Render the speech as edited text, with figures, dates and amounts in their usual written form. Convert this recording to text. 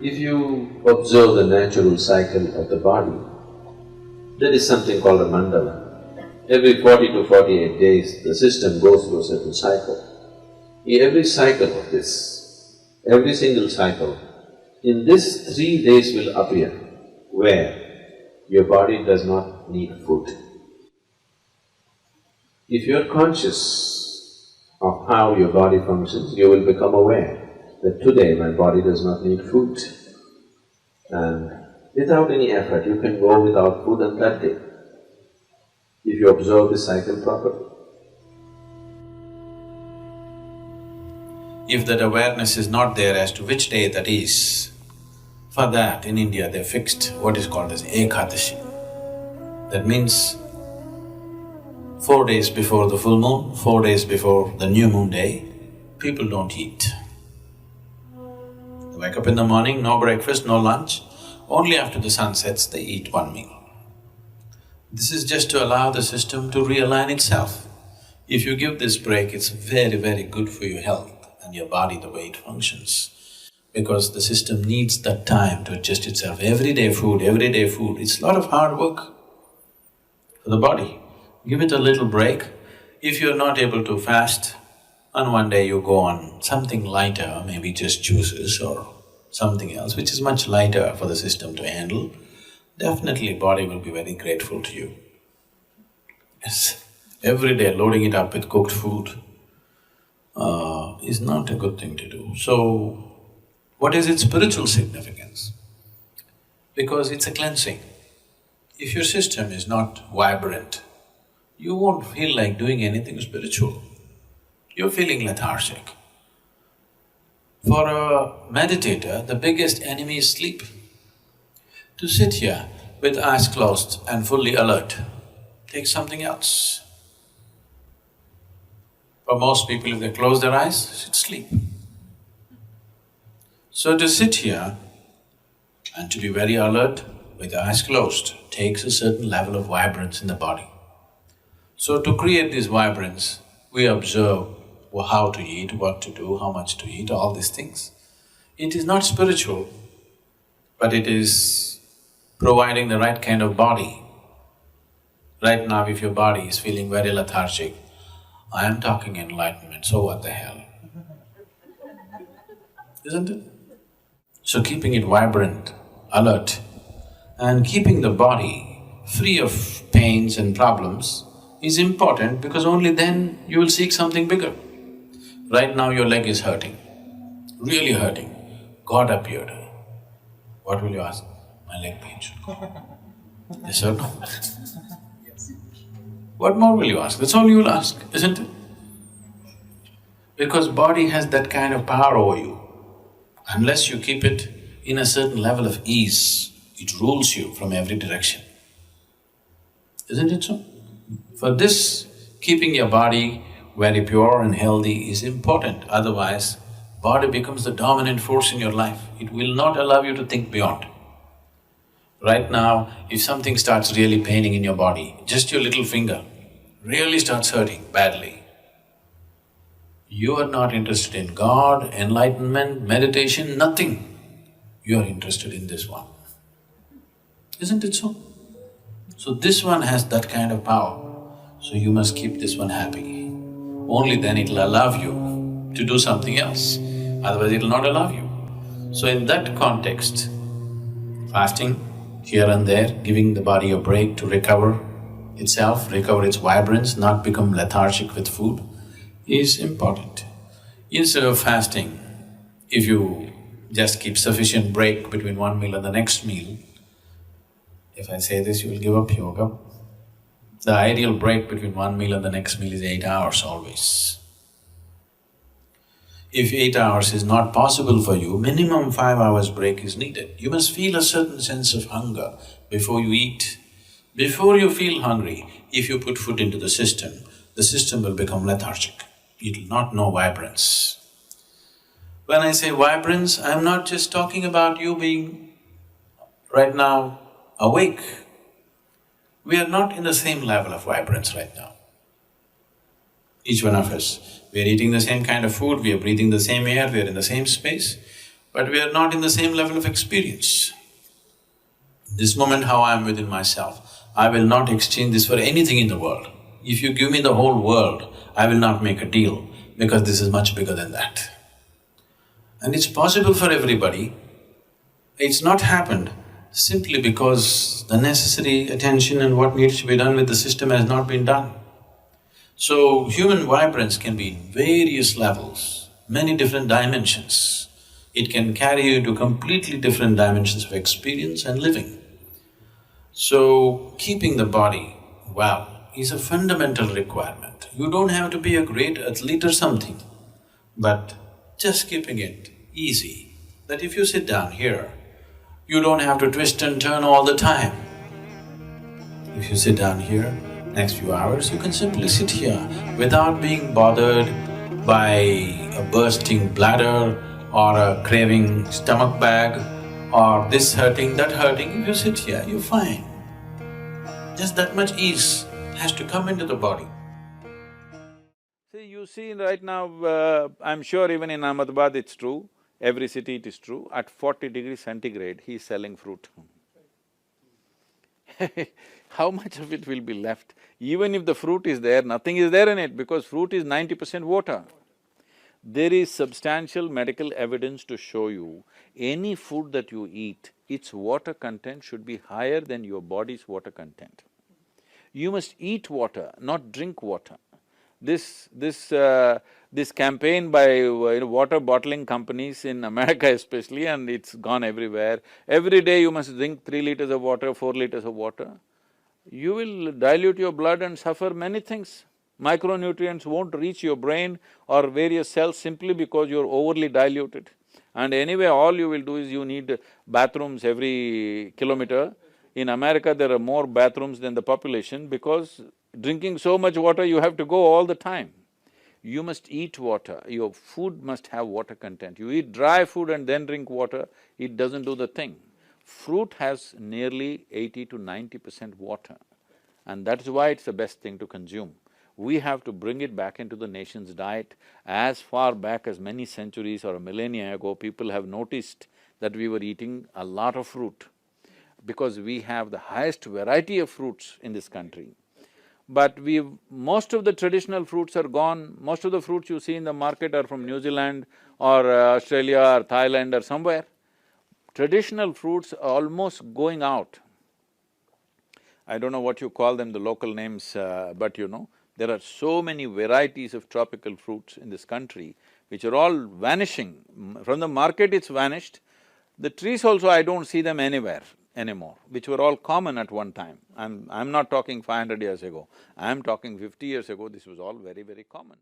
If you observe the natural cycle of the body, there is something called a mandala. Every 40 to 48 days, the system goes through a certain cycle. Every cycle of this, every single cycle, in this 3 days will appear where your body does not need food. If you are conscious of how your body functions, you will become aware that today my body does not need food. And without any effort, you can go without food on that day, if you observe the cycle properly. If that awareness is not there as to which day that is, for that in India they fixed what is called as ekadasi. That means 4 days before the full moon, 4 days before the new moon day, people don't eat. They wake up in the morning, no breakfast, no lunch, only after the sun sets they eat one meal. This is just to allow the system to realign itself. If you give this break, it's very, very good for your health and your body, the way it functions. Because the system needs that time to adjust itself. Everyday food, it's a lot of hard work for the body. Give it a little break. If you're not able to fast, on one day you go on something lighter, maybe just juices or something else which is much lighter for the system to handle, definitely body will be very grateful to you. Yes, every day loading it up with cooked food is not a good thing to do. So, what is its spiritual significance? Because it's a cleansing. If your system is not vibrant, you won't feel like doing anything spiritual. You're feeling lethargic. For a meditator, the biggest enemy is sleep. To sit here with eyes closed and fully alert takes something else. For most people, if they close their eyes, it's sleep. So to sit here and to be very alert with eyes closed takes a certain level of vibrance in the body. So to create this vibrance, we observe how to eat, what to do, how much to eat, all these things. It is not spiritual, but it is providing the right kind of body. Right now, if your body is feeling very lethargic, I am talking enlightenment, so what the hell? Isn't it? So keeping it vibrant, alert, and keeping the body free of pains and problems is important because only then you will seek something bigger. Right now your leg is hurting, really hurting. God appeared. What will you ask? My leg pains. Yes or no? What more will you ask? That's all you will ask, isn't it? Because body has that kind of power over you. Unless you keep it in a certain level of ease, it rules you from every direction. Isn't it so? For this, keeping your body very pure and healthy is important, otherwise body becomes the dominant force in your life. It will not allow you to think beyond. Right now, if something starts really paining in your body, just your little finger really starts hurting badly, you are not interested in God, enlightenment, meditation, nothing. You are interested in this one. Isn't it so? So this one has that kind of power, so you must keep this one happy. Only then it'll allow you to do something else, otherwise it'll not allow you. So in that context, fasting here and there, giving the body a break to recover itself, recover its vibrance, not become lethargic with food, is important. Instead of fasting, if you just keep sufficient break between one meal and the next meal, if I say this, you will give up yoga. The ideal break between one meal and the next meal is 8 hours always. If 8 hours is not possible for you, minimum 5 hours break is needed. You must feel a certain sense of hunger before you eat. Before you feel hungry, if you put food into the system will become lethargic. It will not know vibrance. When I say vibrance, I'm not just talking about you being right now awake. We are not in the same level of vibrance right now. Each one of us, we are eating the same kind of food, we are breathing the same air, we are in the same space, but we are not in the same level of experience. This moment how I am within myself, I will not exchange this for anything in the world. If you give me the whole world, I will not make a deal because this is much bigger than that. And it's possible for everybody. It's not happened simply because the necessary attention and what needs to be done with the system has not been done. So, human vibrance can be in various levels, many different dimensions. It can carry you to completely different dimensions of experience and living. So, keeping the body well is a fundamental requirement. You don't have to be a great athlete or something, but just keeping it easy, that if you sit down here, you don't have to twist and turn all the time. If you sit down here, next few hours, you can simply sit here without being bothered by a bursting bladder or a craving stomach bag or this hurting, that hurting. If you sit here, you're fine. Just that much ease has to come into the body. See, you see right now, I'm sure even in Ahmedabad it's true, every city it is true, at 40 degrees centigrade, he's selling fruit. How much of it will be left? Even if the fruit is there, nothing is there in it because fruit is 90% water. There is substantial medical evidence to show you any food that you eat, its water content should be higher than your body's water content. You must eat water, not drink water. This campaign by water bottling companies in America especially, and it's gone everywhere, every day you must drink 3 liters of water, 4 liters of water. You will dilute your blood and suffer many things. Micronutrients won't reach your brain or various cells simply because you're overly diluted. And anyway, all you will do is you need bathrooms every kilometer. In America, there are more bathrooms than the population because drinking so much water, you have to go all the time. You must eat water, your food must have water content. You eat dry food and then drink water, it doesn't do the thing. Fruit has nearly 80 to 90% water, and that's why it's the best thing to consume. We have to bring it back into the nation's diet. As far back as many centuries or a millennia ago, people have noticed that we were eating a lot of fruit because we have the highest variety of fruits in this country. But most of the traditional fruits are gone, most of the fruits you see in the market are from New Zealand or Australia or Thailand or somewhere. Traditional fruits are almost going out. I don't know what you call them, the local names, but there are so many varieties of tropical fruits in this country which are all vanishing. From the market it's vanished. The trees also I don't see them anywhere anymore, which were all common at one time. I'm not talking 500 years ago, I'm talking 50 years ago, this was all very, very common.